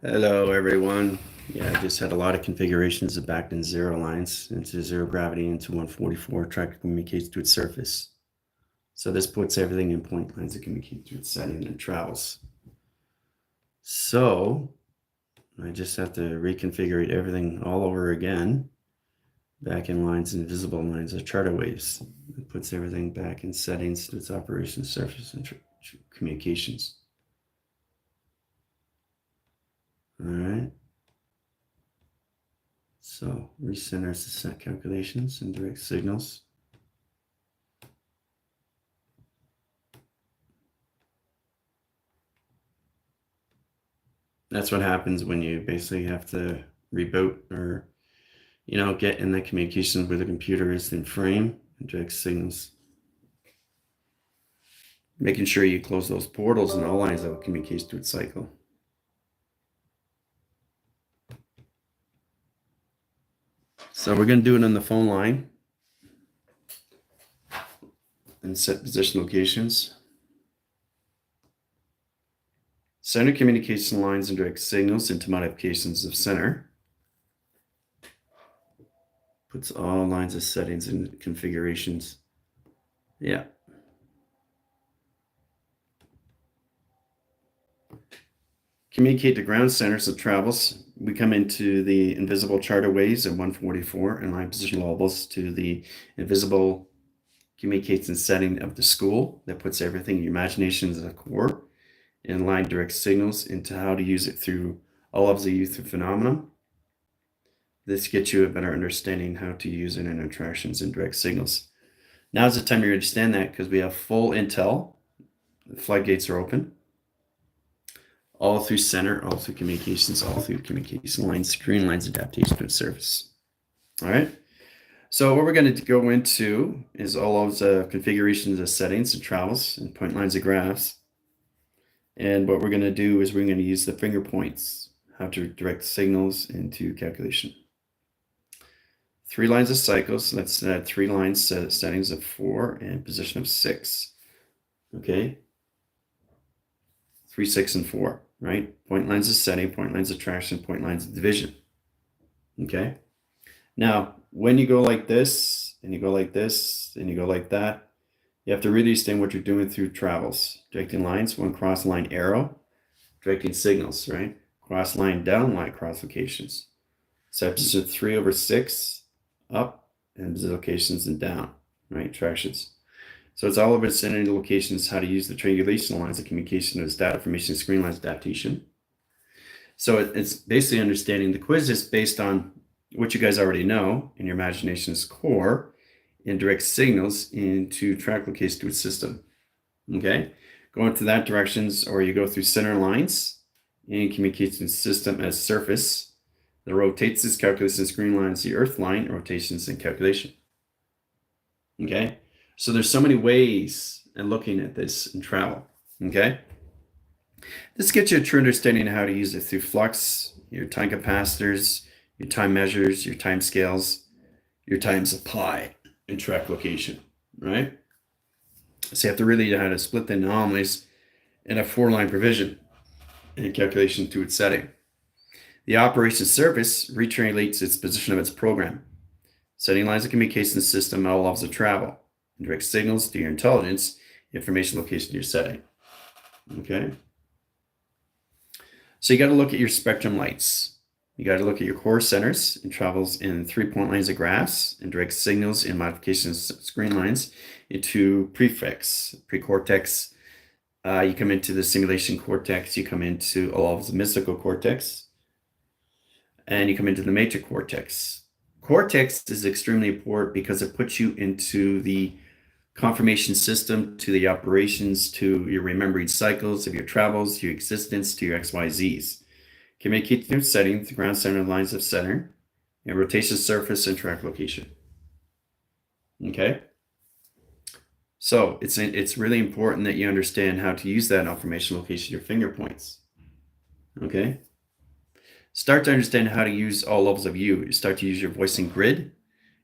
Hello, everyone. Yeah, I just had a lot of configurations of backed in zero lines into zero gravity into 144 try to communicate to its surface. So this puts everything in point lines that communicate to its setting and travels. So I just have to reconfigure everything all over again. Back in lines and visible lines of charter waves. It puts everything back in settings to its operation surface and communications. All right. So recenters the set calculations and direct signals. That's what happens when you basically have to reboot or, get in the communication with the computer is in frame and direct signals. Making sure you close those portals and all lines that communicates to its cycle. So we're going to do it on the phone line and set position locations. Center communication lines and direct signals into modifications of center. Puts all lines of settings and configurations. Yeah. Communicate to ground centers of travels. We come into the invisible charter waves at 144 and line position levels to the invisible communication setting of the school that puts everything, your imagination as a core, and line direct signals into how to use it through all of the youth phenomenon. This gets you a better understanding how to use it in interactions and direct signals. Now's the time you understand that because we have full intel. The floodgates are open. All through center, all through communications, all through communication lines, screen lines, adaptation to the surface. All right. So what we're going to go into is all of the configurations of settings and travels and point lines of graphs. And what we're going to do is we're going to use the finger points, how to direct signals into calculation. 3 lines of cycles. Let's add 3 lines settings of 4 and position of 6. Okay. 3, 6, and 4, right? Point lines of setting, point lines of traction, point lines of division. Okay. Now, when you go like this, and you go like this, and you go like that, you have to really understand what you're doing through travels. Directing lines, 1 cross line arrow, directing signals, right? Cross line, down line, cross locations. Sections of 3/6, up, and locations and down, right? Tractions. So it's all about sending the locations, how to use the triangulation lines of communication as data formation, screen lines adaptation. So it's basically understanding the quiz is based on what you guys already know in your imagination's core and direct signals into track location to its system. Okay, going to that directions, or you go through center lines and communication system as surface that rotates its calculation screen lines, the earth line, rotations and calculation. Okay. So there's so many ways in looking at this in travel, okay? This gets you a true understanding of how to use it through flux, your time capacitors, your time measures, your time scales, your time supply, and track location, right? So you have to really know how to split the anomalies in a 4-line provision and calculation to its setting. The operation surface retriangulates its position of its program, setting lines of communication system at all levels of travel. And direct signals to your intelligence, information location to your setting. Okay. So you got to look at your spectrum lights. You got to look at your core centers and travels in 3-point lines of graphs and direct signals and modifications screen lines into prefix, precortex. You come into the simulation cortex. You come into all of the mystical cortex, and you come into the matrix cortex. Cortex is extremely important because it puts you into the confirmation system, to the operations, to your remembering cycles of your travels, your existence, to your XYZs. Communicate through setting, the ground center lines of center, and rotation surface and track location. Okay? So it's really important that you understand how to use that information location, your finger points. Okay? Start to understand how to use all levels of you. Start to use your voicing grid,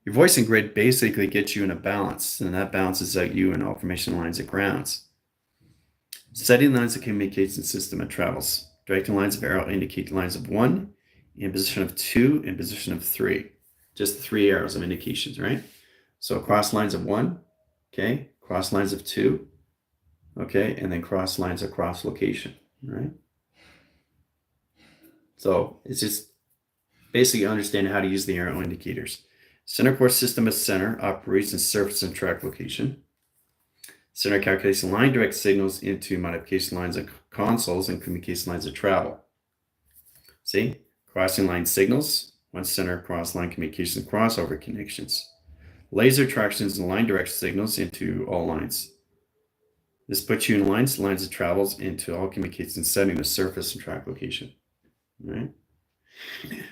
Your voicing grid basically gets you in a balance, and that balances out you and all formation lines and grounds. Setting lines of communication system and travels. Directing lines of arrow indicate lines of 1, in position of 2, in position of 3. Just 3 arrows of indications, right? So cross lines of 1, okay, cross lines of 2, okay, and then cross lines across location, right? So it's just basically understanding how to use the arrow indicators. Center core system as center operates in surface and track location. Center calculates line direct signals into modification lines of consoles and communication lines of travel. See? Crossing line signals, one center cross line communication crossover connections. Laser tractions and line direct signals into all lines. This puts you in lines of travels into all communication setting the surface and track location. All right?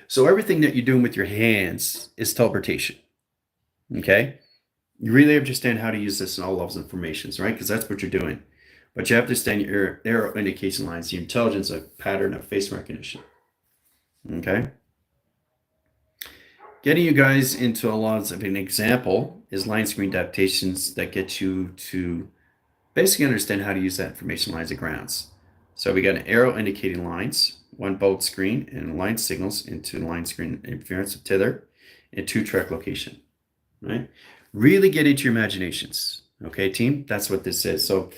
So everything that you're doing with your hands is teleportation. Okay? You really understand how to use this in all levels of formations, right? Because that's what you're doing. But you have to understand your arrow indication lines, the intelligence of pattern of face recognition. Okay? Getting you guys into a lot of an example is line screen adaptations that get you to basically understand how to use that information lines and grounds. So we got an arrow indicating lines, one bolt screen, and line signals into line screen interference of tether, and 2 track location, right? Really get into your imaginations, okay, team? That's what this is. So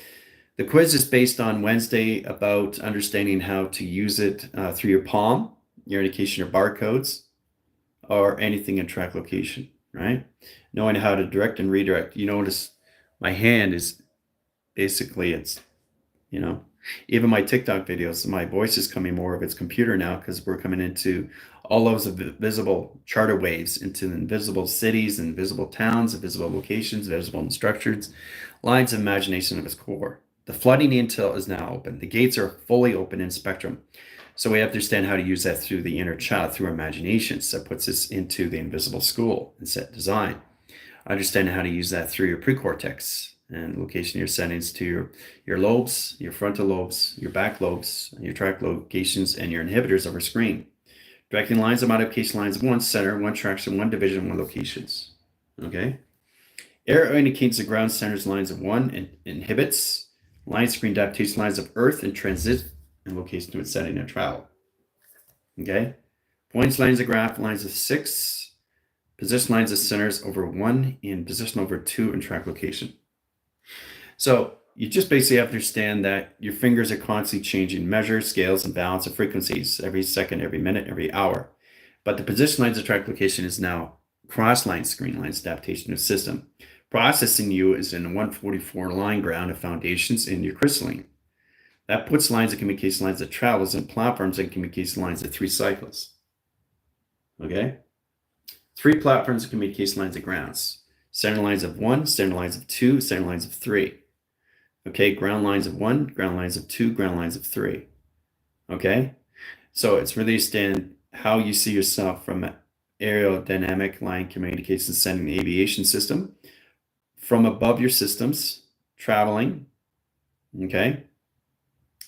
the quiz is based on Wednesday about understanding how to use it through your palm, your indication or barcodes, or anything in track location, right? Knowing how to direct and redirect. You notice my hand is basically, it's, you know, even my TikTok videos, my voice is coming more of its computer now because we're coming into all those visible charter waves into invisible cities, invisible towns, invisible locations, visible structures, lines of imagination of its core. The flooding intel is now open. The gates are fully open in spectrum. So we have to understand how to use that through the inner child, through our imaginations. That puts us into the invisible school and set design. Understanding how to use that through your precortex and location of your settings to your lobes, your frontal lobes, your back lobes, your track locations, and your inhibitors of our screen. Directing lines of modification lines of 1 center, 1 traction, 1 division, 1 locations. Okay? Arrow indicates the ground centers lines of 1 and inhibits. Line screen adaptation lines of earth and transit and location to its setting and travel. Okay? Points lines of graph lines of 6. Position lines of centers over 1 and position over 2 and track location. So you just basically have to understand that your fingers are constantly changing measures, scales, and balance of frequencies every second, every minute, every hour. But the position lines of track location is now cross-line screen lines adaptation of system. Processing you is in a 144 line ground of foundations in your crystalline. That puts lines of communication lines of travels and platforms and communication lines of 3 cycles. Okay? 3 platforms of communication lines of grounds. Center lines of 1, center lines of 2, center lines of 3. Okay, ground lines of 1, ground lines of 2, ground lines of 3. Okay? So it's really understand how you see yourself from an aerodynamic line communication sending the aviation system, from above your systems, traveling, okay?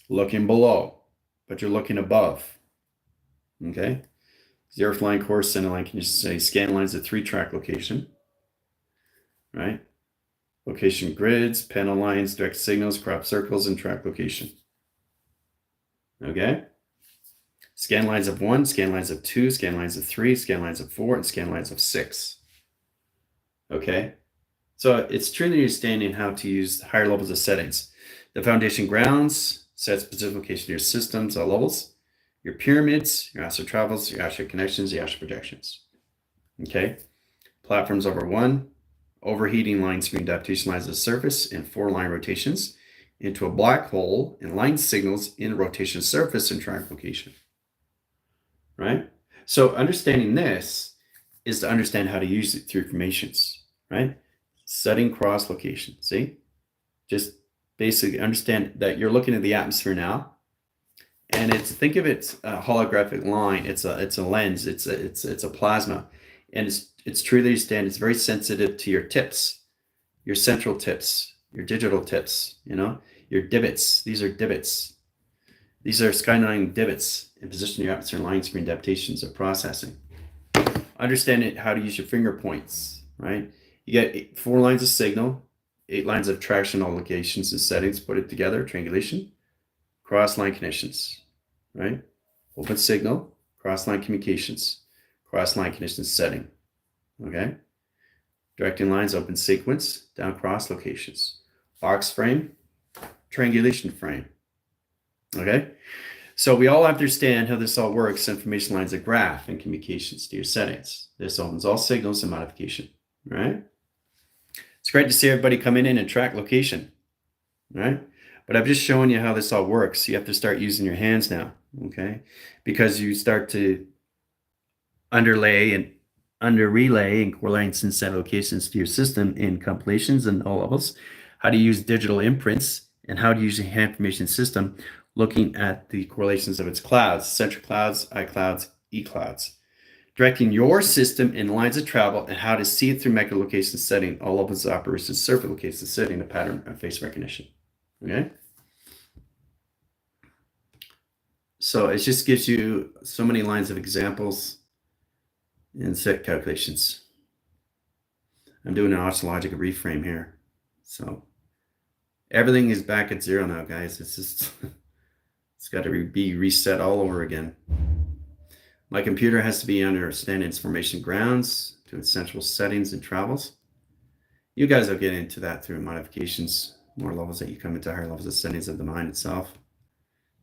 Looking below, but you're looking above, okay? Zero line course, center line, can you say scan lines of 3 track location, right? Location grids, panel lines, direct signals, crop circles, and track location. Okay? Scan lines of 1, scan lines of 2, scan lines of 3, scan lines of 4, and scan lines of 6. Okay? So it's truly understanding how to use higher levels of settings. The foundation grounds sets specific location of your systems at levels, your pyramids, your astral travels, your astral connections, your astral projections. Okay? Platforms over 1, overheating line screen adaptation lines of surface and 4 line rotations into a black hole and line signals in rotation surface and track location. Right? So understanding this is to understand how to use it through formations, right? Setting cross location. See? Just basically understand that you're looking at the atmosphere now, and think of it a holographic line. It's a lens. It's a plasma, and it's truly understand. It's very sensitive to your tips, your central tips, your digital tips. You know, your divots. These are divots. These are skyline divots in position your atmosphere line screen adaptations of processing. Understanding how to use your finger points right? You get 4 lines of signal, 8 lines of traction, all locations and settings, put it together, triangulation, cross-line connections, right? Open signal, cross-line communications, cross-line conditions setting, okay? Directing lines, open sequence, down cross locations, box frame, triangulation frame, okay? So we all understand how this all works. Information lines a graph and communications to your settings. This opens all signals and modification, right? It's great to see everybody coming in and track location, right? But I'm just showing you how this all works. You have to start using your hands now, okay? Because you start to underlay and under relay and correlates and set locations to your system in compilations and all levels, how to use digital imprints, and how to use the information system looking at the correlations of its clouds, central clouds, iClouds, eClouds, directing your system in lines of travel and how to see it through mega location setting, all of its operations, surface location setting, a pattern of face recognition, okay? So it just gives you so many lines of examples and set calculations. I'm doing an oscillological reframe here. So everything is back at 0 now, guys. It's just, it's got to be reset all over again. My computer has to be understanding its formation grounds to its central settings and travels. You guys will get into that through modifications, more levels that you come into higher levels of settings of the mind itself.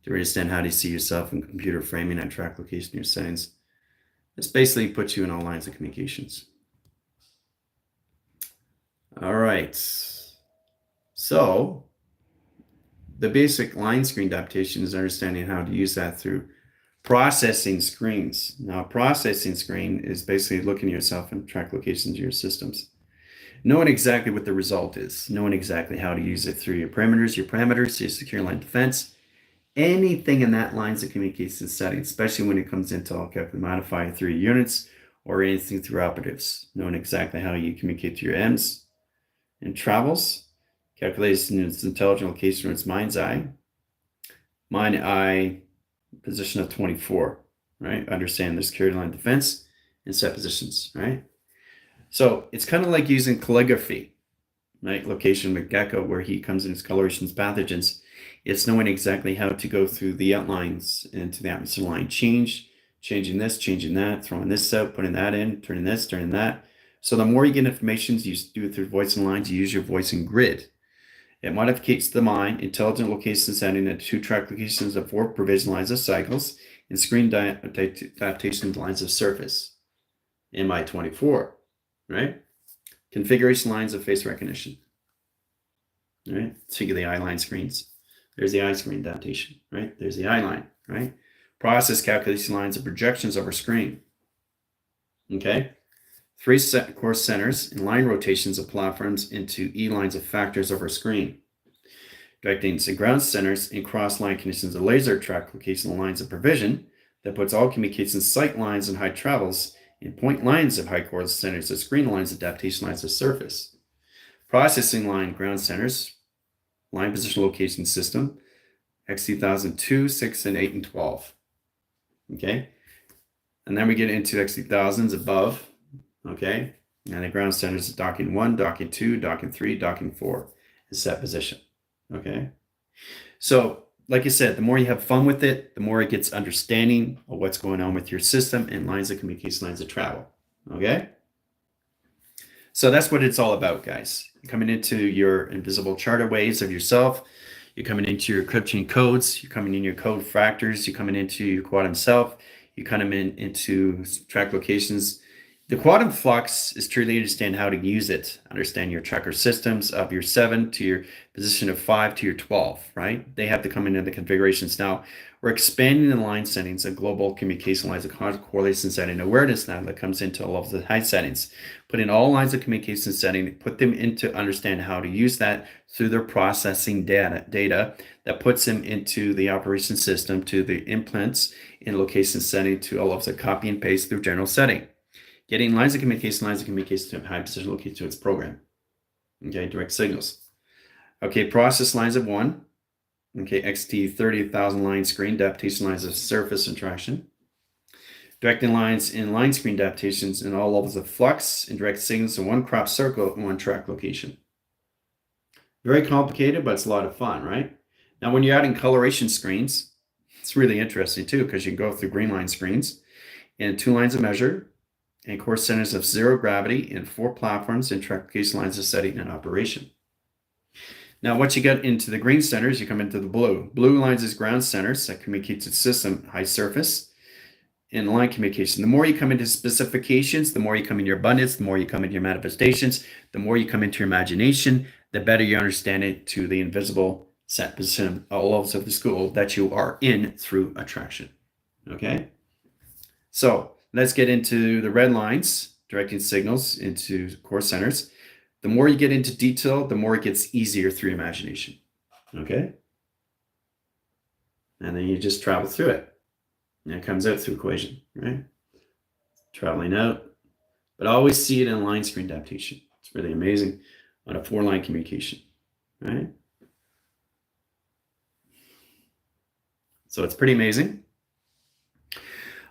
To understand how to see yourself in computer framing and track location your settings. This basically puts you in all lines of communications. All right. So the basic line screen adaptation is understanding how to use that through processing screens. Now, processing screen is basically looking at yourself and track locations of your systems. Knowing exactly what the result is, knowing exactly how to use it through your parameters, your secure line defense, anything in that lines of communication setting, especially when it comes into all calculate modifier through units or anything through operatives, knowing exactly how you communicate to your M's and travels, calculation its intelligent location or its mind's eye, position of 24, right? Understand the security line defense and set positions, right? So it's kind of like using calligraphy, right? Location with Gecko, where he comes in his colorations, pathogens. It's knowing exactly how to go through the outlines into the atmosphere line changing this, changing that, throwing this out, putting that in, turning this, turning that. So the more you get information, you do it through voicing lines, you use your voicing grid. It modifies the mind, intelligent location setting at 2 track locations of 4 provision lines of cycles, and screen adaptation lines of surface. MI24, right? Configuration lines of face recognition, right? So you get the eye line screens. There's the eye screen adaptation, right? There's the eye line, right? Process calculation lines of projections over screen, okay? 3 course centers and line rotations of platforms into E lines of factors over screen. Directing to ground centers and cross-line conditions of laser track location lines of provision that puts all communication sight lines and high travels in point lines of high course centers of screen lines, adaptation lines of surface. Processing line ground centers, line position location system, X2002, 6, and 8, and 12. Okay? And then we get into X2000s above, okay? And the ground centers is docking 1, docking 2, docking 3, docking 4 is set position. Okay? So, like I said, the more you have fun with it, the more it gets understanding of what's going on with your system and lines of communication, lines of travel. Okay? So that's what it's all about, guys. You're coming into your invisible charter waves of yourself. You're coming into your encryption codes. You're coming in your code factors. You're coming into your quantum self. You're coming into track locations. The quantum flux is truly understand how to use it. Understand your tracker systems of your 7 to your position of 5 to your 12, right? They have to come into the configurations. Now, we're expanding the line settings of global communication lines of correlation setting awareness now that comes into all of the high settings. Put in all lines of communication setting, put them into understand how to use that through their processing data that puts them into the operation system to the implants in location setting to all of the copy and paste through general setting. Getting lines of communication to high position location to its program. Okay, direct signals. Okay, process lines of 1. Okay, XT 30,000 line screen, adaptation lines of surface and traction. Directing lines in line screen adaptations in all levels of flux and direct signals in one crop circle in one track location. Very complicated, but it's a lot of fun, right? Now, when you're adding coloration screens, it's really interesting too, because you can go through green line screens and 2 lines of measure and course centers of 0 gravity and 4 platforms and track location lines of setting and operation. Now, once you get into the green centers, you come into the blue. Blue lines is ground centers that communicate to the system, high surface, and line communication. The more you come into specifications, the more you come into your abundance, the more you come into your manifestations, the more you come into your imagination, the better you understand it to the invisible set position, all levels of the school that you are in through attraction. Okay? So let's get into the red lines, directing signals into core centers. The more you get into detail, the more it gets easier through imagination. Okay? And then you just travel through it. And it comes out through equation, right? Traveling out. But always see it in line screen adaptation. It's really amazing on a 4-line communication, right? So it's pretty amazing.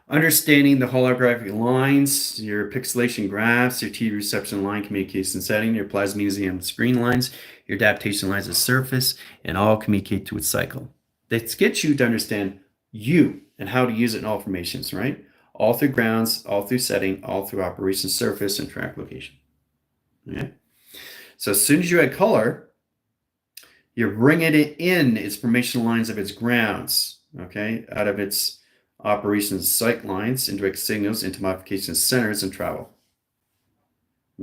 Understanding the holographic lines, your pixelation graphs, your T reception line communication setting, your plasmesium screen lines, your adaptation lines of surface, and all communicate to its cycle. That gets you to understand you and how to use it in all formations, right? All through grounds, all through setting, all through operation surface and track location. Okay? So as soon as you add color, you're bringing it in its formation lines of its grounds, okay? Out of its operations sight lines, indirect signals, into modification centers and travel.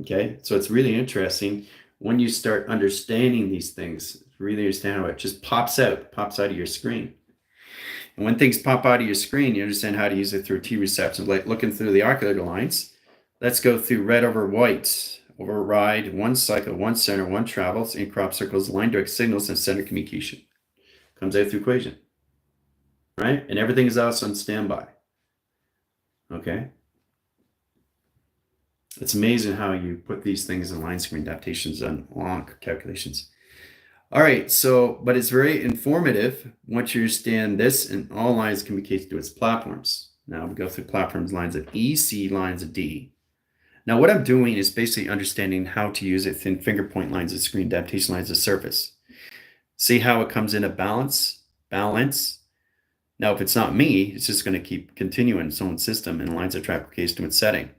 Okay? So it's really interesting when you start understanding these things, really understand how it just pops out of your screen. And when things pop out of your screen, you understand how to use it through T reception, like looking through the ocular lines. Let's go through red over white, override, 1 cycle, 1 center, 1 travels, in crop circles, line direct signals, and center communication. Comes out through equation, right? And everything is also on standby. Okay? It's amazing how you put these things in line screen adaptations on long calculations. All right, so, but it's very informative once you understand this, and all lines communicate to its platforms. Now we go through platforms, lines of E, C, lines of D. Now what I'm doing is basically understanding how to use it in finger point lines of screen, adaptation lines of surface. See how it comes into balance. Now, if it's not me, it's just going to keep continuing its own system and lines of track location to its setting.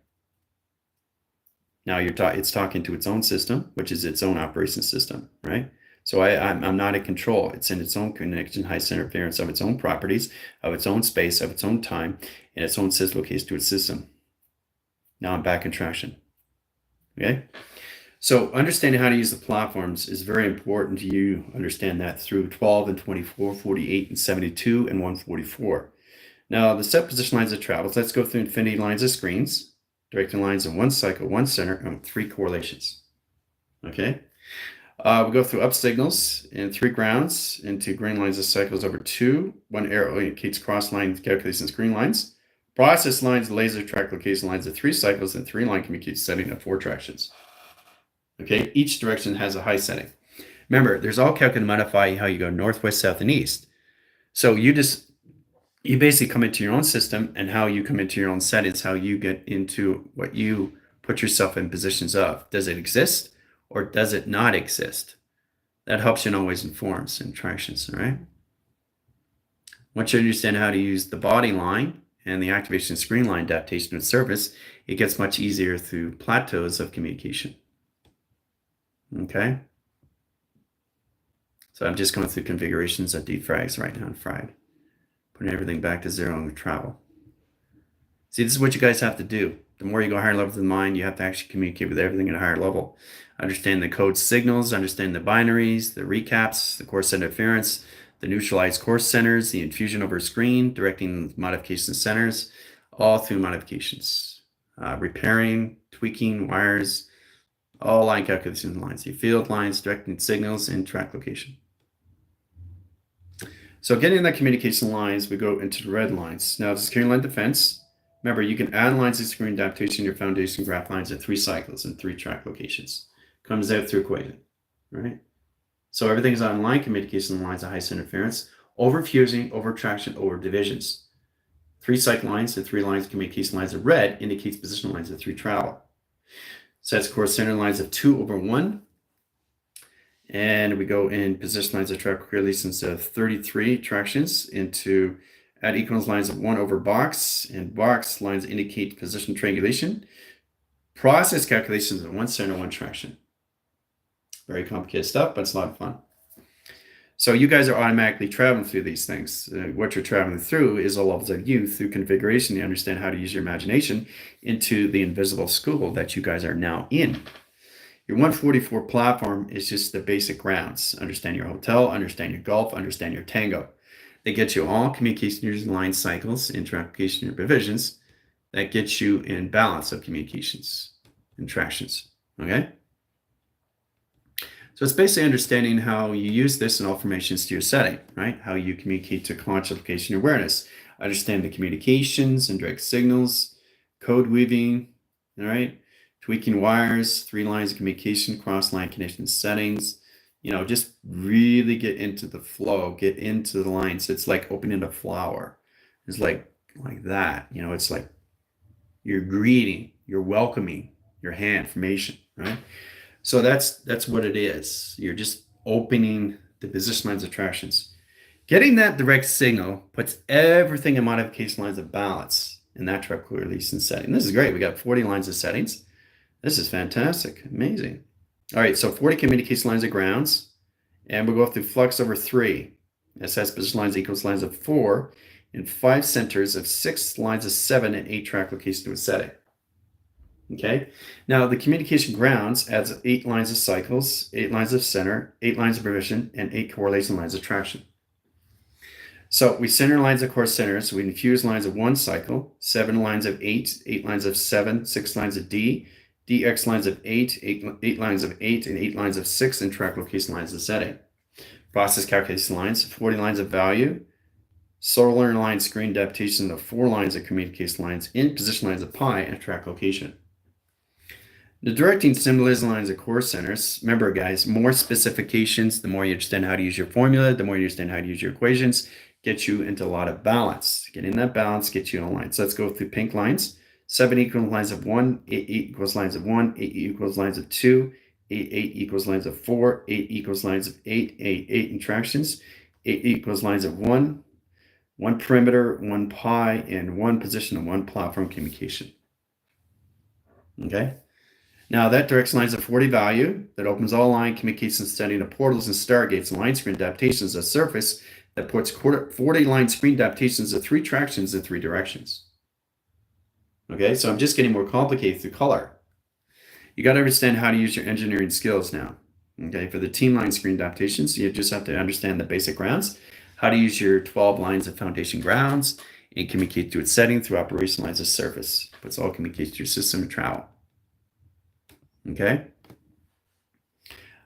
Now it's talking to its own system, which is its own operation system, right? So I'm not in control. It's in its own connection, high center interference of its own properties, of its own space, of its own time, and its own system location to its system. Now I'm back in traction. Okay? So understanding how to use the platforms is very important to you understand that through 12 and 24, 48 and 72 and 144. Now the set position lines of travels, let's go through infinity lines of screens, directing lines in 1 cycle, 1 center, and 3 correlations. Okay? We'll go through up signals in 3 grounds into green lines of cycles over 2. 1 arrow indicates cross line calculations green lines. Process lines, laser track location lines of 3 cycles, and 3 line communication setting of 4 tractions. Okay, each direction has a high setting. Remember, there's all calculated to modify how you go north, west, south, and east. So you basically come into your own system, and how you come into your own settings, how you get into what you put yourself in positions of. Does it exist or does it not exist? That helps you in always informs and tractions, all right? Once you understand how to use the body line and the activation screen line adaptation of service, it gets much easier through plateaus of communication. Okay? So I'm just going through configurations of defrags right now in fried. Putting everything back to 0 and travel. See, this is what you guys have to do. The more you go higher levels of the mind, you have to actually communicate with everything at a higher level. Understand the code signals, understand the binaries, the recaps, the course interference, the neutralized course centers, the infusion over screen, directing modification centers, all through modifications. Repairing, tweaking, wires, all line calculation lines, the field lines, directing signals, and track location. So getting that communication lines, we go into the red lines. Now the screen line defense. Remember, you can add lines of screen adaptation to your foundation graph lines at 3 cycles and 3 track locations. Comes out through equation, right? So everything is on line communication lines of high interference, over fusing, over traction, over divisions. 3 cycle lines and 3 lines of communication lines of red indicates position lines of 3 travel. Sets course center lines of 2 over 1. And we go in position lines of track release instead of 33 tractions into add equals lines of 1 over box, and box lines indicate position triangulation. Process calculations of 1 center, 1 traction. Very complicated stuff, but it's a lot of fun. So you guys are automatically traveling through these things. What you're traveling through is all levels of you through configuration. You understand how to use your imagination into the invisible school that you guys are now in. Your 144 platform is just the basic grounds. Understand your hotel, understand your golf, understand your tango. They get you all communication using line cycles, inter-application, and provisions. That gets you in balance of communications and tractions, okay? So it's basically understanding how you use this in all formations to your setting, right? How you communicate to conscious application awareness. Understand the communications and direct signals, code weaving, all right? Tweaking wires, 3 lines of communication, cross-line condition settings. You know, just really get into the flow, get into the lines. It's like opening a flower. It's like that. You know, it's like you're greeting, you're welcoming your hand formation, right? So that's what it is. You're just opening the position lines of tractions. Getting that direct signal puts everything in modification lines of balance in that track release and setting. This is great. We got 40 lines of settings. This is fantastic. Amazing. All right, so 40 communication lines of grounds, and we'll go through flux over 3. SS position lines equals lines of 4, and 5 centers of 6 lines of 7 and 8 track location to a setting. Okay, now the communication grounds adds 8 lines of cycles, 8 lines of center, 8 lines of provision, and 8 correlation lines of traction. So we center lines of course centers. So we infuse lines of 1 cycle, 7 lines of 8, 8 lines of 7, 6 lines of D, DX lines of 8, 8 lines of 8, and 8 lines of 6, and track location lines of setting. Process calculation lines, 40 lines of value, solar line screen adaptation of 4 lines of communication lines in position lines of pi and track location. The directing symbolism lines of core centers. Remember, guys, more specifications, the more you understand how to use your formula, the more you understand how to use your equations, get you into a lot of balance. Getting that balance gets you in line. So let's go through pink lines. 7 equals lines of 1, 8 equals lines of 1, 8 equals lines of 2, 8 equals lines of 4, 8 equals lines of 8, 8 interactions, 8 equals lines of 1, 1 perimeter, 1 pi, and 1 position and 1 platform communication. Okay? Now that directs lines of 40 value that opens all line communications setting of portals and stargates and line screen adaptations of surface that puts 40 line screen adaptations of 3 tractions in 3 directions. Okay, so I'm just getting more complicated through color. You got to understand how to use your engineering skills now. Okay, for the team line screen adaptations, you just have to understand the basic grounds, how to use your 12 lines of foundation grounds and communicate through its setting through operation lines of surface. Puts all communicates to your system and travel. Okay.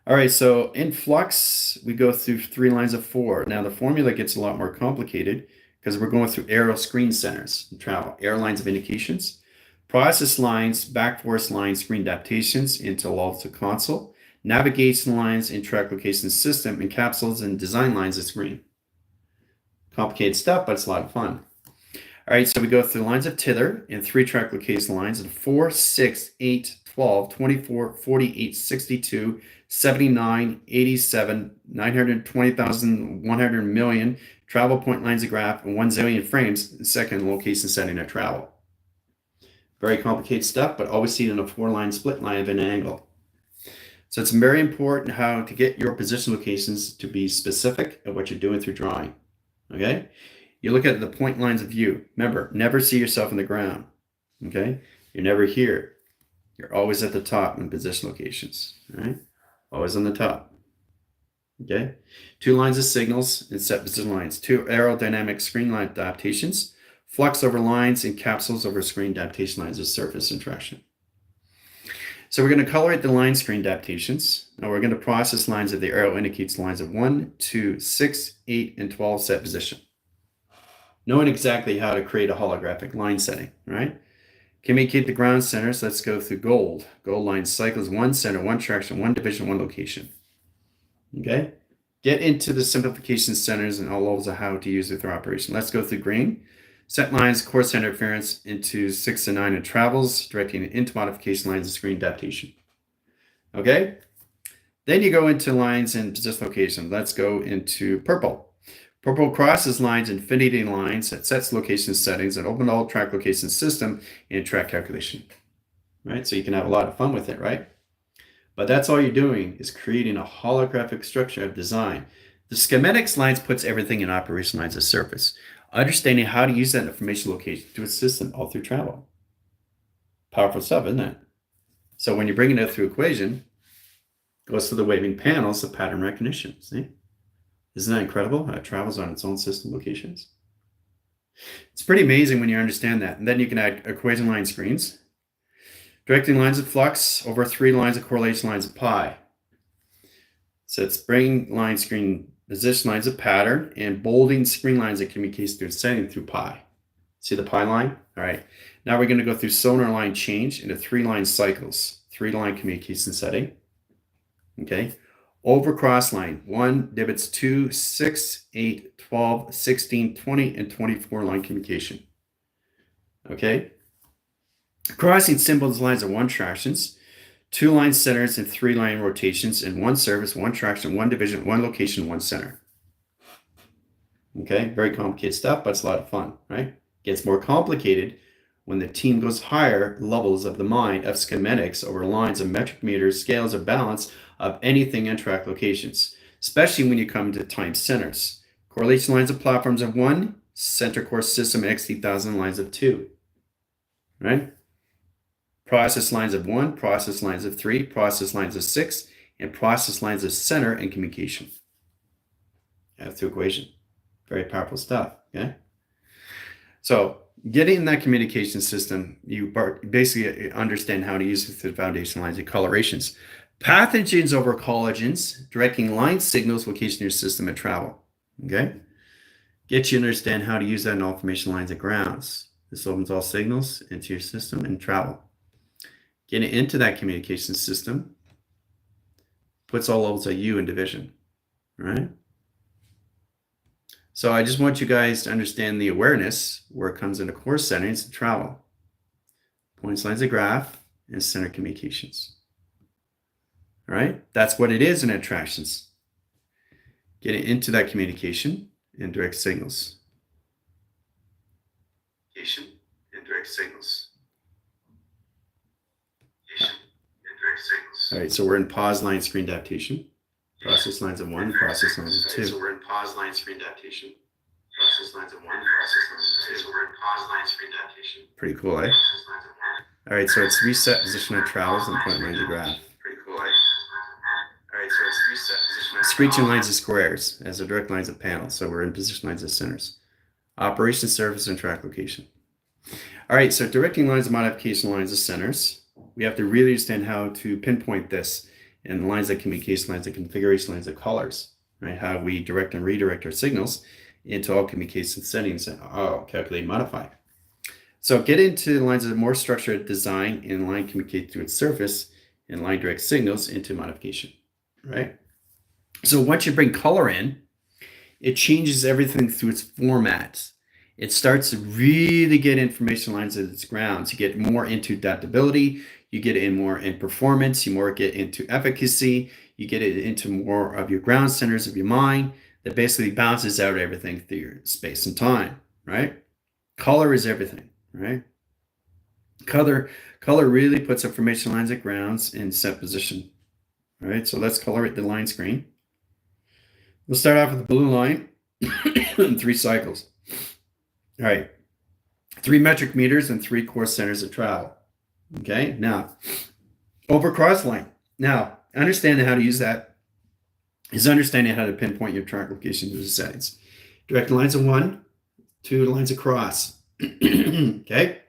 All right, so in flux, we go through 3 lines of 4. Now the formula gets a lot more complicated because we're going through arrow screen centers and travel, arrow lines of indications, process lines, back force lines, screen adaptations into levels of console, navigation lines, and track location system, and capsules and design lines of screen. Complicated stuff, but it's a lot of fun. All right, so we go through lines of tether and 3 track location lines of 4, 6, 8, 12, 24, 48, 62, 79, 87, 920,000, 100 million travel point lines of graph and 1 zillion frames second location setting of travel. Very complicated stuff, but always seen in a 4-line split line of an angle. So it's very important how to get your position locations to be specific of what you're doing through drawing. Okay? You look at the point lines of view. Remember, never see yourself in the ground. Okay? You're never here. You're always at the top in position locations. All right? Always on the top. Okay? 2 lines of signals and set position lines. 2 aerodynamic screen line adaptations. Flux over lines and capsules over screen adaptation lines of surface and traction. So we're going to colorate the line screen adaptations. Now we're going to process lines of the arrow indicates lines of 1, 2, 6, 8, and 12 set position. Knowing exactly how to create a holographic line setting, right? Communicate the ground centers. Let's go through gold. Gold line cycles 1 center, 1 traction, 1 division, 1 location. Okay? Get into the simplification centers and all levels of how to use it through operation. Let's go through green. Set lines, course center interference into 6 and 9 and travels, directing it into modification lines and screen adaptation. Okay? Then you go into lines and position location. Let's go into purple. Purple crosses lines, infinity lines, that sets location settings, and open all track location system and track calculation. Right? So you can have a lot of fun with it, right? But that's all you're doing is creating a holographic structure of design. The schematics lines puts everything in operation lines of surface. Understanding how to use that information location to a system all through travel. Powerful stuff, isn't it? So when you're bringing it through equation, it goes to the waving panels of pattern recognition. See? Isn't that incredible how it travels on its own system locations? It's pretty amazing when you understand that. And then you can add equation line screens, directing lines of flux over 3 lines of correlation lines of pi. So it's bringing line screen position lines of pattern and bolding screen lines that communicates through setting through pi. See the pi line? All right. Now we're going to go through sonar line change into 3 line cycles, 3 line communication setting. Okay. Over cross line 1, divots 2, 6, 8, 12, 16, 20, and 24 line communication. Okay. Crossing symbols lines of 1 tractions, 2 line centers, and 3 line rotations, and 1 service, 1 traction, 1 division, 1 location, 1 center. Okay, very complicated stuff, but it's a lot of fun, right? Gets more complicated when the team goes higher levels of the mind of schematics over lines of metric meters, scales, or balance of anything in track locations, especially when you come to time centers. Correlation lines of platforms of 1, center course system XT1000 lines of 2, right? Process lines of 1, process lines of 3, process lines of 6, and process lines of center and communication. That's the equation. Very powerful stuff, okay? So getting in that communication system, you basically understand how to use it through the foundation lines and colorations. Pathogens over collagens, directing line signals, location of your system and travel, okay? Get you to understand how to use that in all formation lines and grounds. This opens all signals into your system and travel. Getting into that communication system puts all levels of U in division, right? So I just want you guys to understand the awareness where it comes into course settings and travel. Points, lines of graph, and center communications. All right? That's what it is in attractions. Getting into that communication and direct signals. Communication and direct signals. All right, so we're in pause line screen adaptation. Process lines of 1, process lines of 2. So we're in pause line screen adaptation. Process lines of 1, process lines of 2. So we're in pause line screen adaptation. Pretty cool, eh? All right, so it's reset position of travels and point lines of graph. Pretty cool, eh? All right, so it's reset position of screeching lines of squares as the direct lines of panels. So we're in position lines of centers. Operation, service, and track location. All right, so directing lines of modification lines of centers. We have to really understand how to pinpoint this in lines of communication lines, of configuration lines, of colors, right? How we direct and redirect our signals into all communication settings and calculate and modify. So get into lines of more structured design and line communicate through its surface and line direct signals into modification, right? So once you bring color in, it changes everything through its formats. It starts to really get information lines at its grounds. You get more into adaptability. You get in more in performance. You more get into efficacy. You get it into more of your ground centers of your mind that basically bounces out everything through your space and time, right? Color is everything, right? Color really puts information lines at grounds in set position, right? So let's color the line screen. We'll start off with the blue line and 3 cycles. All right, 3 metric meters and 3 course centers of travel. Okay, now over cross line. Now, understanding how to use that is understanding how to pinpoint your track location to the settings. Direct lines of 1, 2 lines across. Okay,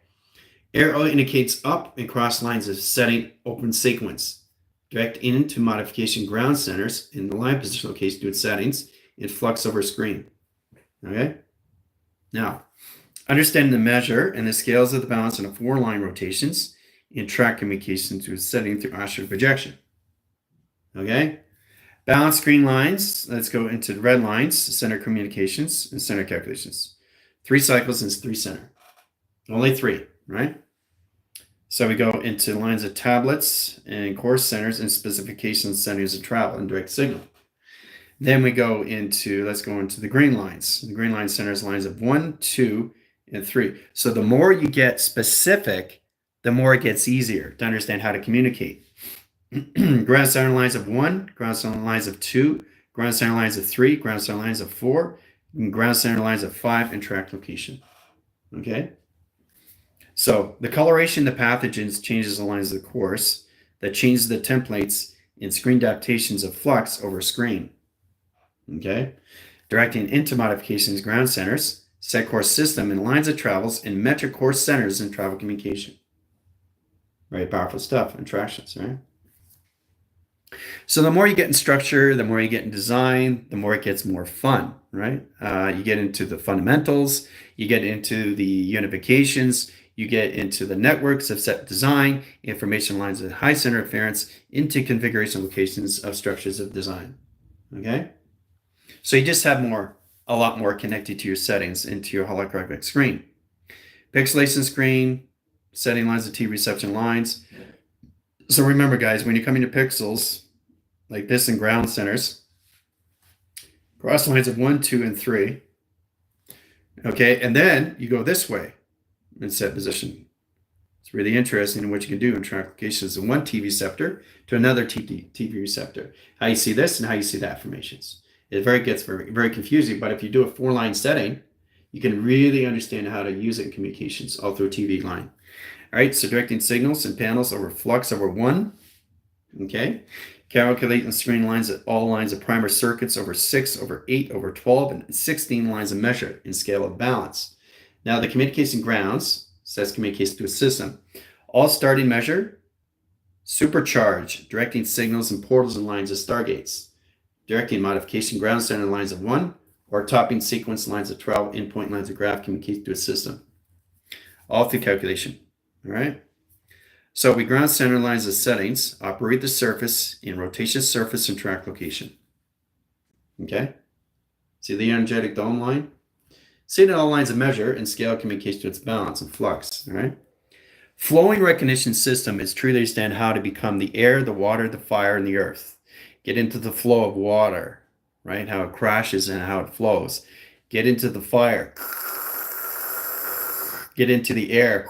arrow indicates up and cross lines of setting open sequence. Direct into modification ground centers in the line position location to its settings and flux over screen. Okay, now understanding the measure and the scales of the balance in a 4 line rotations and track communication to its setting through oscillator projection. Okay, balance screen lines. Let's go into the red lines, center communications and center calculations. 3 cycles and 3 center. Only 3, right? So we go into lines of tablets and course centers and specifications centers of travel and direct signal. Then we go into, let's go into the green lines. The green line centers lines of 1, 2, and 3. So the more you get specific, the more it gets easier to understand how to communicate. Ground center lines of 1, ground center lines of 2, ground center lines of 3, ground center lines of 4, and ground center lines of 5, and track location. Okay? So the coloration of the pathogens changes the lines of the course. That changes the templates in screen adaptations of flux over screen. Okay? Directing into modifications ground centers, set course system and lines of travels, and metric course centers in travel communication. Very powerful stuff, interactions, right? So the more you get in structure, the more you get in design, the more it gets more fun, right? You get into the fundamentals, you get into the unifications, you get into the networks of set design, information lines of high center inference, into configuration locations of structures of design, okay? So you just have a lot more connected to your settings into your holographic screen. Pixelation screen, setting lines of T reception lines. So remember, guys, when you come into pixels, like this in ground centers, cross lines of 1, 2, and 3. Okay, and then you go this way and set position. It's really interesting in what you can do in track locations of one TV receptor to another TV receptor. How you see this and how you see the affirmations. It gets very confusing, but if you do a 4-line setting, you can really understand how to use it in communications all through a TV line. All right, so directing signals and panels over flux over 1. Okay, calculating screen lines at all lines of primer circuits over 6, over 8, over 12, and 16 lines of measure in scale of balance. Now the communication grounds says communication to a system. All starting measure, supercharge, directing signals and portals and lines of stargates. Directing modification ground center lines of 1, or topping sequence lines of 12, endpoint lines of graph communication to a system. All through calculation. All right. So we ground center lines of settings, operate the surface in rotation surface and track location. Okay. See the energetic dome line? See that all lines of measure and scale communication to its balance and flux. All right. Flowing recognition system is truly understand how to become the air, the water, the fire, and the earth. Get into the flow of water, right? How it crashes and how it flows. Get into the fire. Get into the air.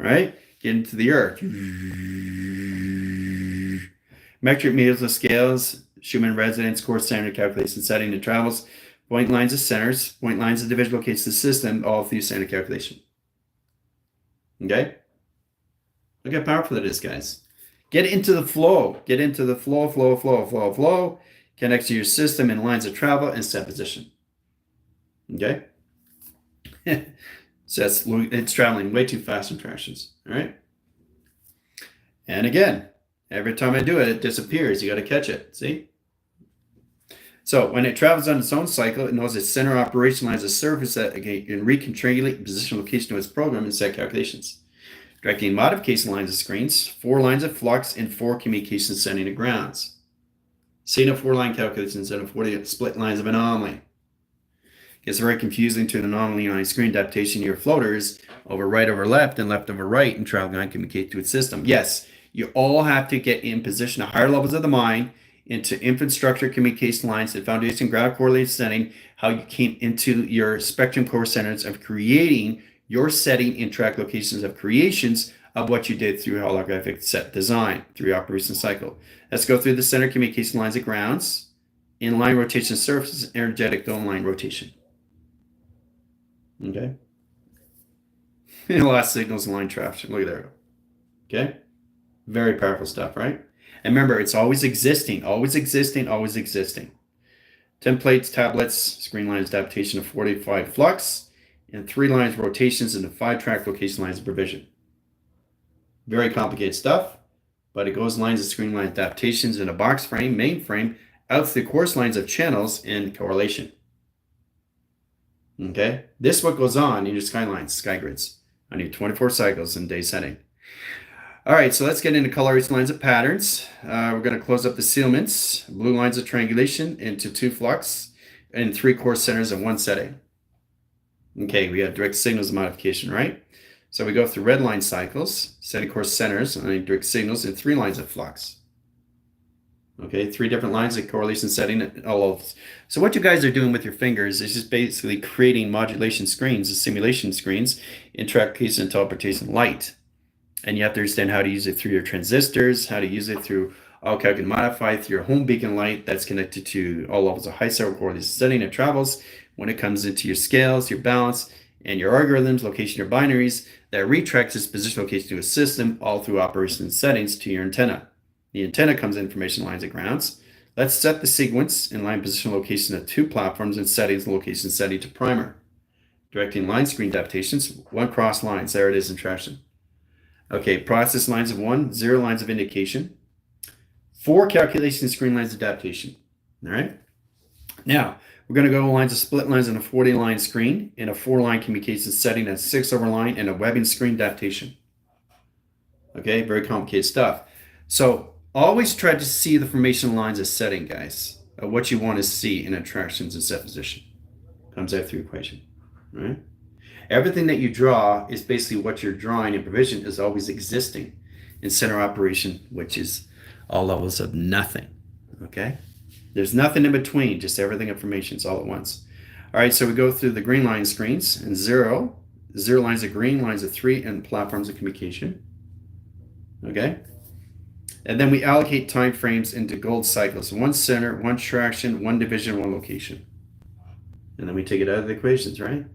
Right? Get into the earth. Metric meters of scales, Schumann resonance, course standard calculation, setting and travels, point lines of centers, point lines of division locates the system, all through standard calculation. Okay? Look how powerful that is, guys. Get into the flow. Get into the flow. Connect to your system and lines of travel and set position. Okay? So it's traveling way too fast in tractions. All right? And again, every time I do it, it disappears. You got to catch it. See? So when it travels on its own cycle, it knows its center operation lines of surface that it can reconfigure position location of its program and set calculations. Directing modification lines of screens, 4 lines of flux, and 4 communication sending to grounds. Seeing a 4-line calculation instead of 40 split lines of anomaly. It's very confusing to an anomaly line screen adaptation of your floaters over right over left and left over right and travel line communicate to its system. Yes, you all have to get in position at higher levels of the mind into infrastructure communication lines and foundation ground correlated setting, how you came into your spectrum core centers of creating your setting in track locations of creations of what you did through holographic set design through your operation cycle. Let's go through the center communication lines of grounds, inline rotation surfaces, energetic dome line rotation. Okay. And last signals and line traffic. Look at that. Okay. Very powerful stuff, right? And remember, it's always existing, always existing, always existing. Templates, tablets, screen lines adaptation of 45 flux, and 3 lines rotations into 5 track location lines of provision. Very complicated stuff, but it goes lines of screen line adaptations in a box frame, main frame, out through course lines of channels in correlation. Okay, this is what goes on in your skylines, sky grids, on your 24 cycles in day setting. All right, so let's get into coloration lines of patterns. We're going to close up the sealments, blue lines of triangulation into 2 flux and 3 course centers in 1 setting. Okay, we have direct signals modification, right? So we go through red line cycles, setting course centers, and direct signals in 3 lines of flux. Okay, 3 different lines of correlation setting, all of. So what you guys are doing with your fingers is just basically creating modulation screens, simulation screens, in track-case interpretation light. And you have to understand how to use it through your transistors, how to use it through all calculate modify through your home beacon light that's connected to all levels of high cycle correlation setting and travels when it comes into your scales, your balance, and your algorithms, location, your binaries that retracts its position location to a system all through operation and settings to your antenna. The antenna comes in information lines and grounds. Let's set the sequence in line position location of 2 platforms and settings and location setting to primer. Directing line screen adaptations, 1 cross lines. There it is in traction. Okay, process lines of 1, 0 lines of indication, 4 calculation screen lines adaptation. All right. Now, we're going to go lines of split lines in a 40 line screen in a 4 line communication setting, a 6 over line, and a webbing screen adaptation. Okay, very complicated stuff. So always try to see the formation lines as setting, guys, of what you want to see in attractions and set position. Comes out through equation, right? Everything that you draw is basically what you're drawing in provision is always existing in center operation, which is all levels of nothing, okay? There's nothing in between, just everything information all at once. All right, so we go through the green line screens and 0 lines of green, lines of 3, and platforms of communication, okay? And then we allocate time frames into gold cycles, 1 center, 1 traction, 1 division, 1 location. And then we take it out of the equations, right?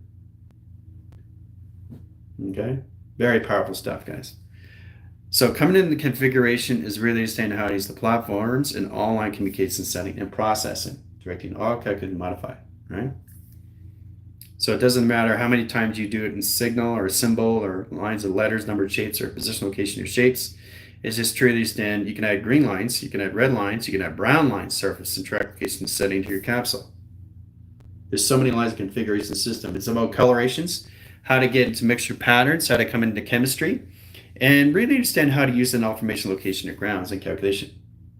Okay, very powerful stuff, guys. So coming into the configuration is really understanding how to use the platforms in all line communication setting and processing, directing all calculate and modify, right? So it doesn't matter how many times you do it in signal or symbol or lines of letters, numbered shapes, or position location or shapes. It's just truly understand you can add green lines, you can add red lines, you can add brown lines, surface and track location setting to your capsule. There's so many lines of configuration system. It's about colorations, how to get into mixture patterns, how to come into chemistry, and really understand how to use an all formation location of grounds and calculation,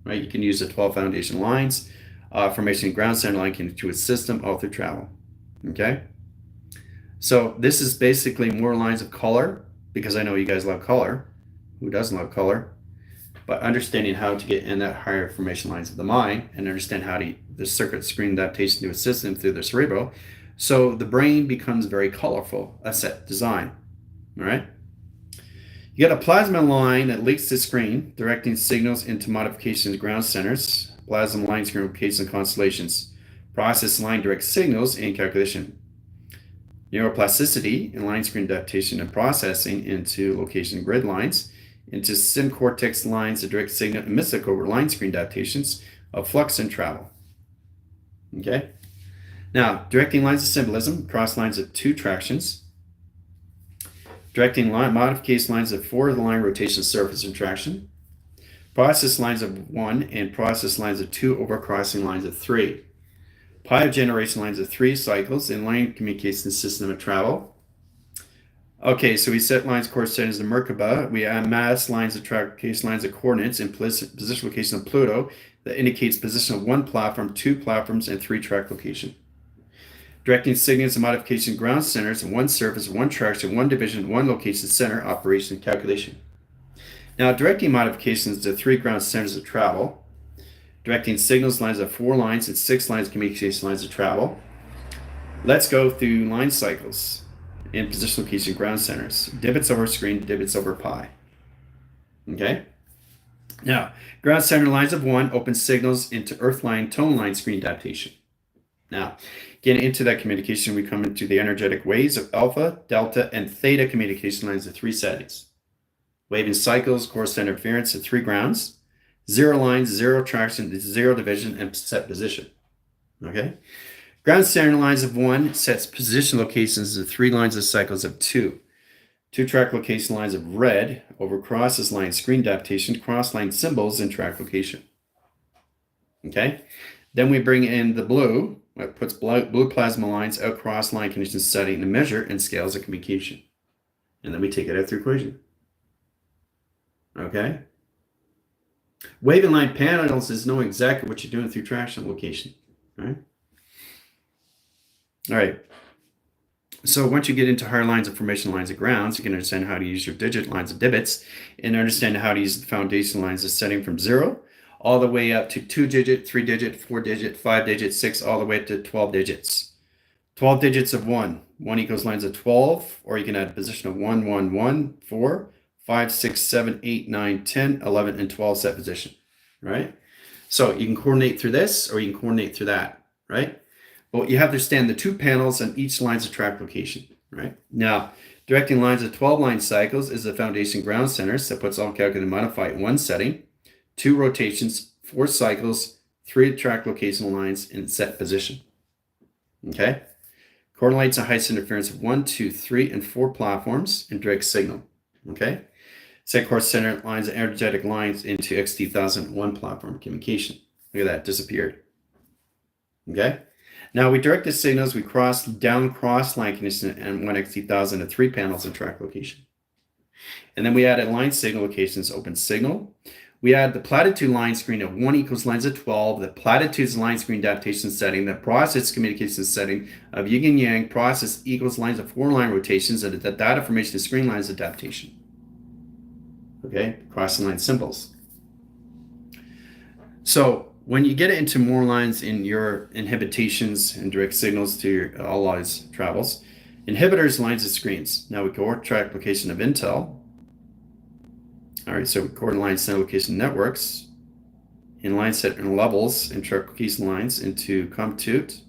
right? You can use the 12 foundation lines, formation and ground center line into a system all through travel, okay? So this is basically more lines of color, because I know you guys love color. Who doesn't love color? But understanding how to get in that higher formation lines of the mind and understand how to the circuit screen adaptation to a system through the cerebral. So the brain becomes very colorful, a set design, all right? You got a plasma line that leaks the screen, directing signals into modifications ground centers, plasma line screen locations and constellations, process line direct signals and calculation, neuroplasticity and line screen adaptation and processing into location grid lines, into sim cortex lines that direct signal and mystic over line screen adaptations of flux and travel, okay? Now, directing lines of symbolism, cross lines of 2 tractions. Directing line modification lines of 4 of the line rotation surface and traction. Process lines of 1 and process lines of 2 over crossing lines of 3. Pi of generation lines of 3 cycles in line communication system of travel. Okay, so we set lines course settings of Merkaba. We add mass lines of track case lines of coordinates in position location of Pluto that indicates position of 1 platform, 2 platforms, and 3 track location. Directing signals and modification ground centers in 1 surface, 1 traction, 1 division, 1 location center, operation, and calculation. Now, directing modifications to 3 ground centers of travel. Directing signals lines of 4 lines and 6 lines of communication lines of travel. Let's go through line cycles in position location ground centers. Divots over screen, divots over pi. Okay? Now, ground center lines of 1 open signals into earth line, tone line screen adaptation. Now, getting into that communication, we come into the energetic waves of alpha, delta, and theta communication lines of 3 settings. Wave and cycles, course interference at 3 grounds, 0 lines, 0 traction, 0 division, and set position. Okay? Ground center lines of 1 sets position locations of 3 lines of cycles of 2. 2 track location lines of red over crosses line screen adaptation, cross line symbols in track location. Okay, then we bring in the blue, that puts blue plasma lines out cross line conditions setting to measure and scales of communication. And then we take it out through equation. Okay, wave and line panels is knowing exactly what you're doing through traction location. Right? All right. So once you get into higher lines of formation lines of grounds, you can understand how to use your digit lines of divots and understand how to use the foundation lines of setting from 0 all the way up to 2-digit, 3-digit, 4-digit, 5-digit, 6, all the way up to 12 digits. 12 digits of 1. 1 equals lines of 12, or you can add a position of 1, 1, 1, 4, 5, 6, 7, 8, 9, 10, 11, and 12 set position, right? So you can coordinate through this, or you can coordinate through that, right? Well, you have to understand the 2 panels on each line's of track location, right? Now, directing lines of 12 line cycles is the foundation ground center, so puts all calculated and modify in 1 setting, 2 rotations, 4 cycles, 3 track location lines in set position. Okay? Coordinates a height interference of 1, 2, 3, and 4 platforms and direct signal. Okay? Set course center lines and energetic lines into XT1001 platform communication. Look at that, disappeared. Okay? Now we direct the signals, we cross line condition and 1XT1000 to 3 panels in track location. And then we added line signal locations, open signal. We add the platitude line screen of 1 equals lines of 12, the platitudes line screen adaptation setting, the process communication setting of yin and yang, process equals lines of 4 line rotations, and the data formation of screen lines adaptation. Okay, crossing line symbols. So when you get into more lines in your inhibitations and direct signals to your all lines travels, inhibitors, lines, and screens. Now we go track location of Intel. All right, so coordinate line center location networks, in line set and levels and track location lines into compute.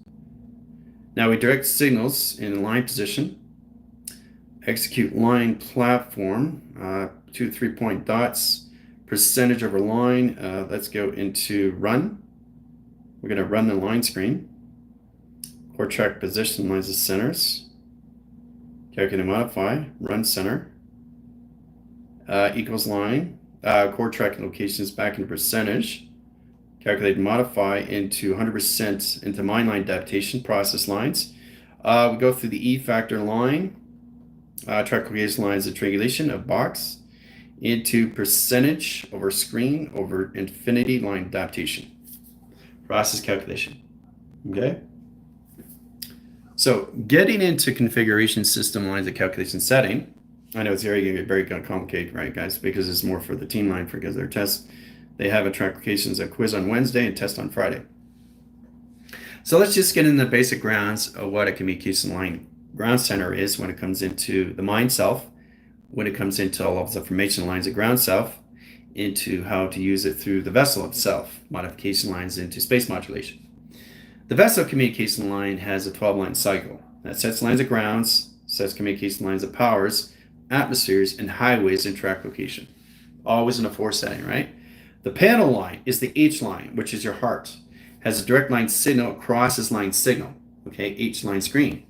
Now we direct signals in line position, execute line platform, 2 3-point dots, percentage over line. Let's go into run. We're going to run the line screen. Core track position lines of centers. Calculate and modify, run center. Equals line, core track locations back into percentage, calculate and modify into 100% into mine line adaptation process lines. We go through the E factor line, track location lines of triangulation of box into percentage over screen over infinity line adaptation. Process calculation. Okay. So getting into configuration system lines of calculation setting. I know it's very complicated, right, guys? Because it's more for the team line because their tests. They have a track locations, a quiz on Wednesday and test on Friday. So let's just get in the basic grounds of what a communication line ground center is when it comes into the mine self, when it comes into all of the formation lines of ground self, into how to use it through the vessel itself, modification lines into space modulation. The vessel communication line has a 12-line cycle that sets lines of grounds, sets communication lines of powers, atmospheres, and highways in track location. Always in a 4 setting, right? The panel line is the H line, which is your heart. Has a direct line signal, crosses line signal. Okay, H line screen.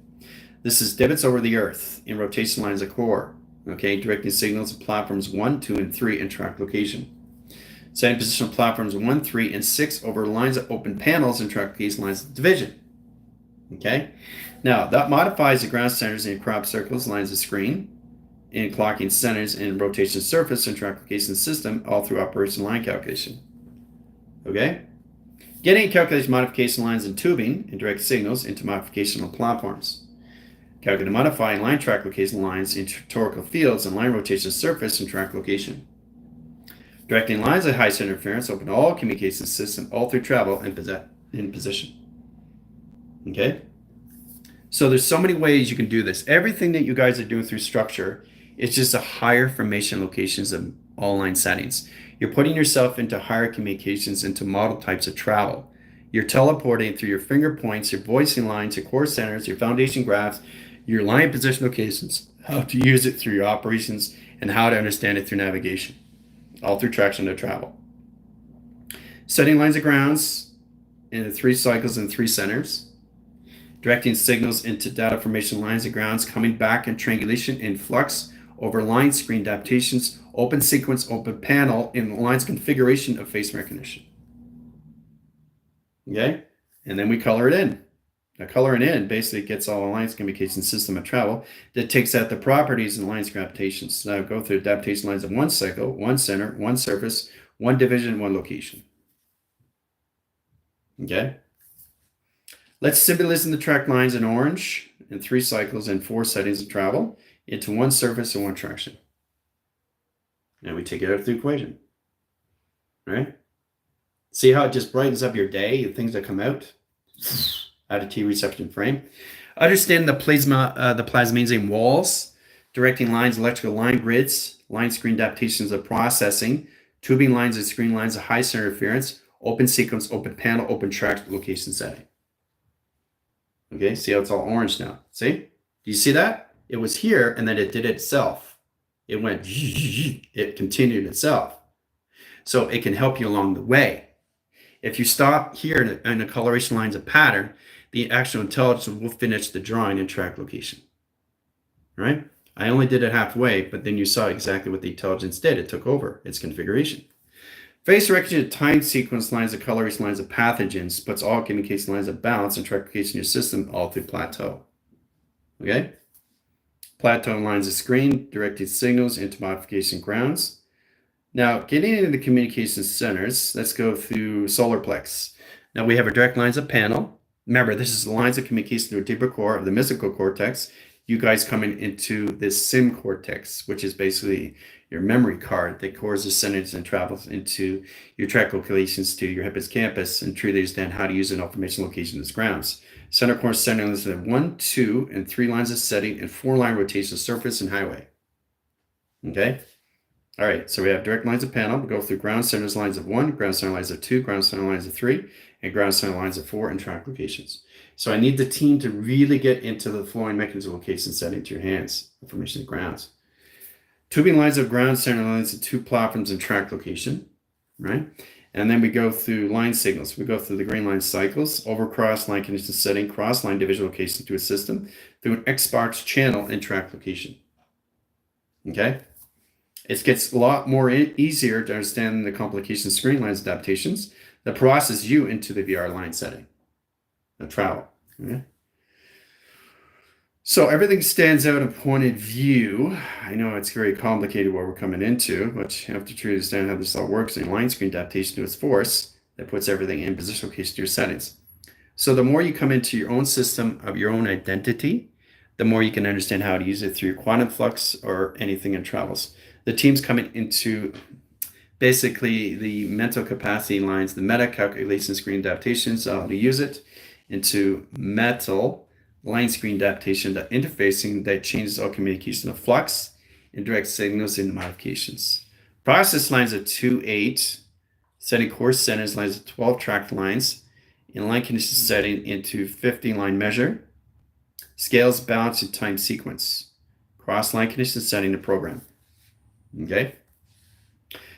This is divots over the earth in rotation lines of core. Okay, directing signals of platforms 1, 2, and 3 in track location. Setting position of platforms 1, 3, and 6 over lines of open panels in track location lines of division. Okay, now that modifies the ground centers in crop circles, lines of screen, in clocking centers and rotation surface and track location system, all through operation line calculation. Okay? Getting calculation modification lines and tubing and direct signals into modification of platforms. Calculate and modify line track location lines into torical fields and line rotation surface and track location. Directing lines of high center interference open all communication system all through travel in position. Okay? So there's so many ways you can do this. Everything that you guys are doing through structure, it's just a higher formation locations of all line settings. You're putting yourself into higher communications, into model types of travel. You're teleporting through your finger points, your voicing lines, your core centers, your foundation graphs, your line position locations, how to use it through your operations, and how to understand it through navigation, all through traction to travel. Setting lines of grounds into 3 cycles and 3 centers. Directing signals into data formation lines of grounds, coming back in triangulation in flux over line screen adaptations, open sequence, open panel in lines configuration of face recognition. Okay, and then we color it in. Now, coloring in basically gets all the lines communication system of travel that takes out the properties and lines adaptations. Now go through adaptation lines of one cycle, one center, one surface, one division, one location. Okay. Let's symbolize the track lines in orange and 3 cycles and 4 settings of travel into one surface and one traction. And we take it out of the equation. Right? See how it just brightens up your day, the things that come out of T reception frame. Understand the plasmazine walls, directing lines, electrical line grids, line screen adaptations of processing, tubing lines and screen lines of high center interference, open sequence, open panel, open track location setting. Okay, see how it's all orange now. See? Do you see that? It was here and then it did it itself. It went, it continued itself. So it can help you along the way. If you stop here in the coloration lines of pattern, the actual intelligence will finish the drawing and track location. Right? I only did it halfway, but then you saw exactly what the intelligence did. It took over its configuration. Face recognition time sequence lines of coloration lines of pathogens, puts all communication lines of balance and track location in your system all through plateau. Okay? Plateau lines of screen, directed signals into modification grounds. Now, getting into the communication centers, let's go through solar plex. Now we have a direct lines of panel. Remember, this is the lines of communication through a deeper core of the mystical cortex. You guys coming into this sim cortex, which is basically your memory card that cores the centers and travels into your track locations to your hippocampus and truly understand how to use an information location as grounds. Center core center lines of 1, 2, and 3 lines of setting and 4 line rotation surface and highway. Okay? All right, so we have direct lines of panel. We go through ground centers lines of 1, ground center lines of 2, ground center lines of 3, and ground center lines of 4 and track locations. So I need the team to really get into the flowing mechanism location setting to your hands, information of grounds. Tubing lines of ground center lines of 2 platforms and track location, right? And then we go through line signals. We go through the green line cycles, over cross line condition setting, cross line division location to a system, through an Xbox channel and track location. Okay? It gets a lot more easier to understand the complication screen lines adaptations that process you into the VR line setting, the travel. Okay? So everything stands out in pointed view. I know it's very complicated what we're coming into, but you have to truly understand how this all works in line screen adaptation to its force that puts everything in position location to your settings. So the more you come into your own system of your own identity, the more you can understand how to use it through your quantum flux or anything in travels. The team's coming into basically the mental capacity lines, the meta calculation screen adaptations, how to use it, into metal line screen adaptation, the interfacing that changes all communication of flux and direct signals into modifications. Process lines of 2, 8, setting course centers lines of 12 track lines, in line condition setting into 50 line measure, scales, balance, and time sequence. Cross line condition setting the program. Okay.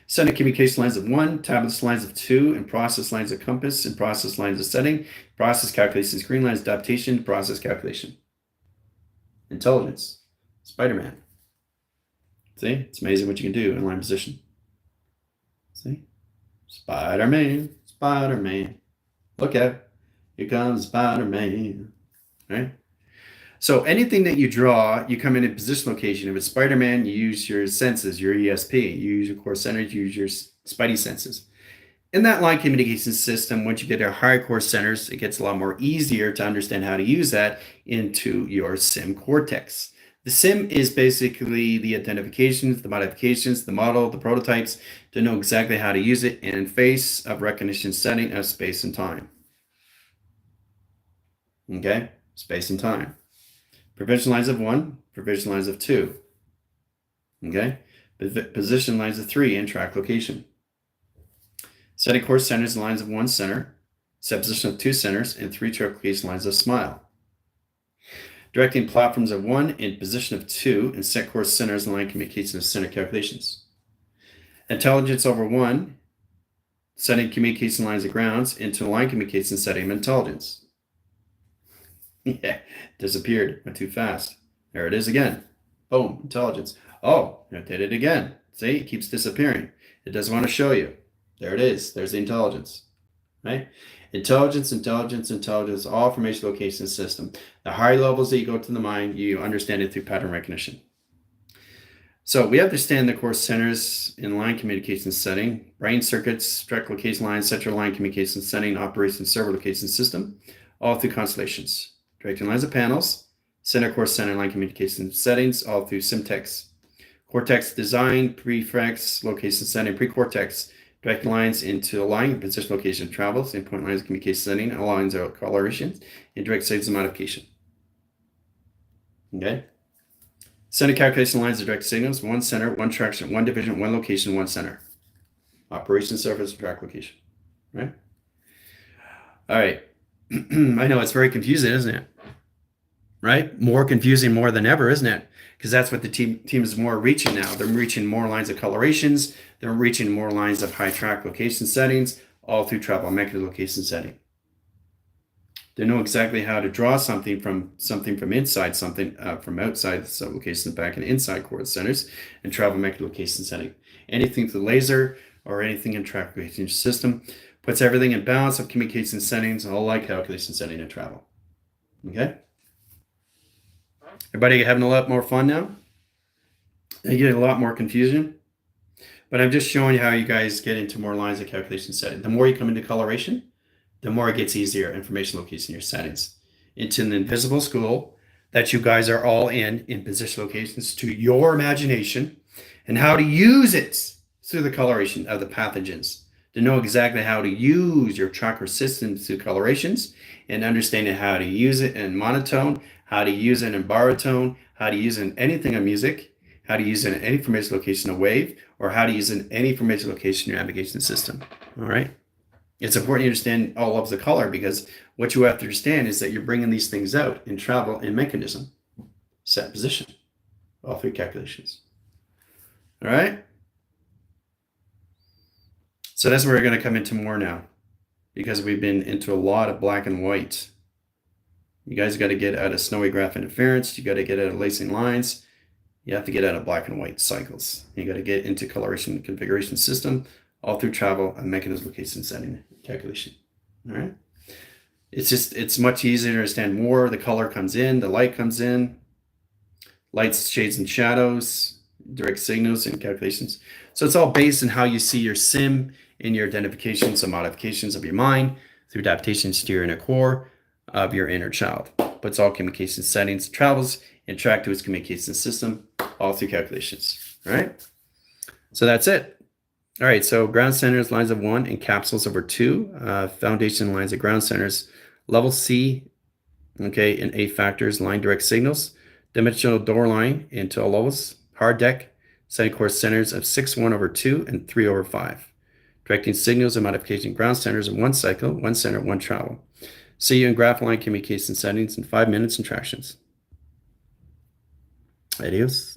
Setting communication lines of 1, tablets lines of 2, and process lines of compass, and process lines of setting, process calculation, screen lines adaptation, process calculation. Intelligence. Spider-Man. See? It's amazing what you can do in line position. See? Spider-Man. Spider-Man. Look out. Here comes Spider-Man. Right? So anything that you draw, you come in position location. If it's Spider-Man, you use your senses, your ESP. You use your core centers, you use your spidey senses. In that line communication system, once you get to higher core centers, it gets a lot more easier to understand how to use that into your sim cortex. The sim is basically the identifications, the modifications, the model, the prototypes, to know exactly how to use it in face of recognition setting of space and time. Okay? Space and time. Provision lines of 1, provision lines of 2. Okay? Position lines of 3 and track location. Setting course centers lines of 1 center, set position of 2 centers, and 3 track location lines of smile. Directing platforms of 1 in position of 2 and set course centers and line communication of center calculations. Intelligence over 1, setting communication lines of grounds into line communication setting of intelligence. Yeah, disappeared. Went too fast. There it is again. Boom, intelligence. Oh, I did it again. See, it keeps disappearing. It doesn't want to show you. There it is. There's the intelligence, right? Intelligence, intelligence, intelligence, all information location system. The higher levels that you go to the mind, you understand it through pattern recognition. So we understand the core centers in line communication setting, brain circuits, direct location lines, central line communication setting, operation server location system, all through constellations. Directing lines of panels, center core center line communication settings, all through Simtex. Cortex design, prefix, location setting, pre-cortex, direct lines into line, position, location, travels, and point lines, communication setting, lines of coloration, and direct signals modification. Okay? Center calculation lines of direct signals, one center, one traction, one division, one location, one center. Operation surface, track location. Right? All right. I know it's very confusing, isn't it? Right? More confusing more than ever, isn't it? Because that's what the team is more reaching now. They're reaching more lines of colorations. They're reaching more lines of high track location settings, all through travel mechanism location setting. They know exactly how to draw something from inside something, from outside the sublocation back and inside coordinate centers, and travel mechanism location setting. Anything through laser or anything in track location system puts everything in balance of communication settings, all like calculation setting and travel. Okay. Everybody having a lot more fun now? You get a lot more confusion, but I'm just showing you how you guys get into more lines of calculation setting. The more you come into coloration, the more it gets easier, information location, your settings. Into an invisible school that you guys are all in position locations to your imagination and how to use it through the coloration of the pathogens. To know exactly how to use your chakra system through colorations and understanding how to use it in monotone, how to use it in baritone, how to use it in anything in music, how to use it in any information location of wave, or how to use it in any information location in your navigation system. All right. It's important you understand all levels of color, because what you have to understand is that you're bringing these things out in travel and mechanism, set position, all three calculations. All right. So that's where we're going to come into more now, because we've been into a lot of black and white. You guys got to get out of snowy graph interference. You got to get out of lacing lines. You have to get out of black and white cycles. You got to get into coloration and configuration system, all through travel and mechanism location setting calculation. All right. It's much easier to understand more. The color comes in, the light comes in, lights, shades, and shadows, direct signals, and calculations. So it's all based on how you see your sim in your identifications and modifications of your mind through adaptations to your inner core of your inner child. But it's all communication settings, travels, and track to its communication system, all through calculations. All right. So that's it. All right, so ground centers, lines of 1, and capsules over 2. Foundation lines of ground centers, level C, okay, and A factors, line direct signals, dimensional door line into all levels, hard deck, setting course centers of 6, 1 over 2, and 3 over 5. Directing signals and modification ground centers in 1 cycle, 1 center, 1 travel. See you in graph line communication settings in 5 minutes and tractions. Adios.